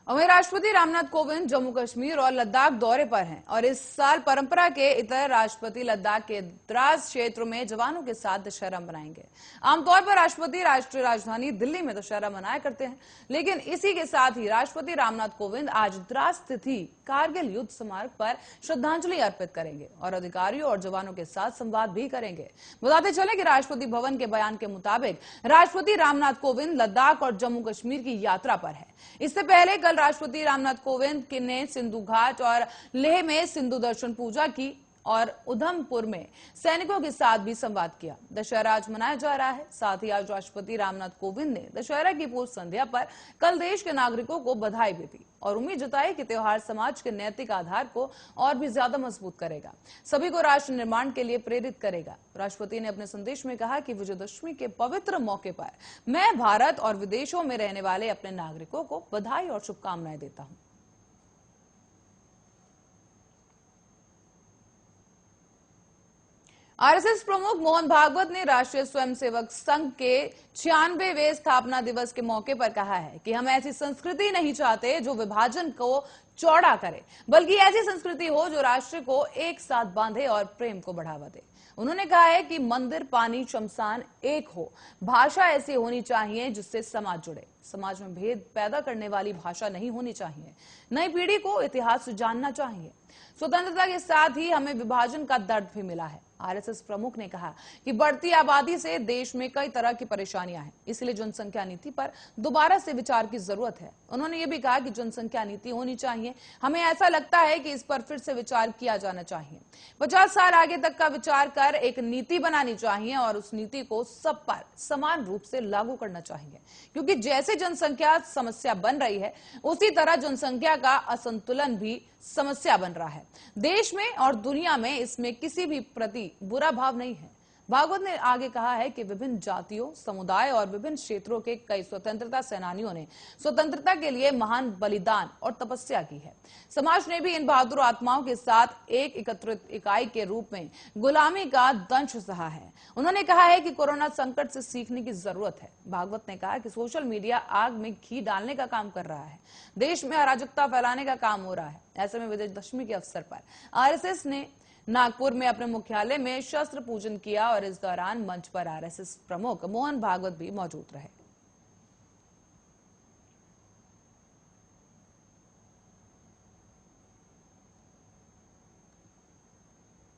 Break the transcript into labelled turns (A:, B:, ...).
A: और वहीं राष्ट्रपति रामनाथ कोविंद जम्मू कश्मीर और लद्दाख दौरे पर हैं और इस साल परंपरा के इतर राष्ट्रपति लद्दाख के द्रास क्षेत्र में जवानों के साथ दशहरा मनाएंगे। आमतौर पर राष्ट्रपति राष्ट्रीय राजधानी दिल्ली में दशहरा मनाया करते हैं, लेकिन इसी के साथ ही राष्ट्रपति रामनाथ कोविंद आज द्रास स्थित कारगिल युद्ध स्मारक पर श्रद्धांजलि अर्पित करेंगे और अधिकारियों और जवानों के साथ संवाद भी करेंगे। बताते चले कि राष्ट्रपति भवन के बयान के मुताबिक राष्ट्रपति रामनाथ कोविंद लद्दाख और जम्मू कश्मीर की यात्रा पर है। इससे पहले कल राष्ट्रपति रामनाथ कोविंद ने सिंधु घाट और लेह में सिंधु दर्शन पूजा की और उधमपुर में सैनिकों के साथ भी संवाद किया। दशहरा आज मनाया जा रहा है। साथ ही आज राष्ट्रपति रामनाथ कोविंद ने दशहरा की पूर्व संध्या पर कल देश के नागरिकों को बधाई भी दी और उम्मीद जताई कि त्योहार समाज के नैतिक आधार को और भी ज्यादा मजबूत करेगा, सभी को राष्ट्र निर्माण के लिए प्रेरित करेगा। राष्ट्रपति ने अपने संदेश में कहा कि विजयदशमी के पवित्र मौके पर मैं भारत और विदेशों में रहने वाले अपने नागरिकों को बधाई और शुभकामनाएं देता हूं। आरएसएस प्रमुख मोहन भागवत ने राष्ट्रीय स्वयंसेवक संघ के 96वें स्थापना दिवस के मौके पर कहा है कि हम ऐसी संस्कृति नहीं चाहते जो विभाजन को चौड़ा करे, बल्कि ऐसी संस्कृति हो जो राष्ट्र को एक साथ बांधे और प्रेम को बढ़ावा दे। उन्होंने कहा है कि मंदिर, पानी, शमशान एक हो, भाषा ऐसी होनी चाहिए जिससे समाज जुड़े। समाज में भेद पैदा करने वाली भाषा नहीं होनी चाहिए। नई पीढ़ी को इतिहास जानना चाहिए। स्वतंत्रता के साथ ही हमें विभाजन का दर्द भी मिला है। आरएसएस प्रमुख ने कहा कि बढ़ती आबादी से देश में कई तरह की परेशानियां हैं, इसलिए जनसंख्या नीति पर दोबारा से विचार की जरूरत है। उन्होंने ये भी कहा कि जनसंख्या नीति होनी चाहिए। हमें ऐसा लगता है कि इस पर फिर से विचार किया जाना चाहिए। 50 साल आगे तक का विचार कर एक नीति बनानी चाहिए और उस नीति को सब पर समान रूप से लागू करना चाहिए, क्योंकि जैसे जनसंख्या समस्या बन रही है, उसी तरह जनसंख्या का असंतुलन भी समस्या बन रहा है। देश में और दुनिया में इसमें किसी भी प्रति बुरा भाव नहीं है। भागवत ने आगे कहा है कि विभिन्न जातियों, समुदाय और विभिन्न क्षेत्रों के कई स्वतंत्रता सेनानियों ने स्वतंत्रता के लिए महान बलिदान और तपस्या की है। समाज ने भी इन बहादुर आत्माओं के साथ एक एकत्रित इकाई के रूप में गुलामी का दंश सहा है। उन्होंने कहा है कि कोरोना संकट से सीखने की जरूरत है। भागवत ने कहा कि सोशल मीडिया आग में घी डालने का काम कर रहा है, देश में अराजकता फैलाने का काम हो रहा है। ऐसे में विजयदशमी के अवसर पर आरएसएस ने नागपुर में अपने मुख्यालय में शस्त्र पूजन किया और इस दौरान मंच पर आरएसएस प्रमुख मोहन भागवत भी मौजूद रहे।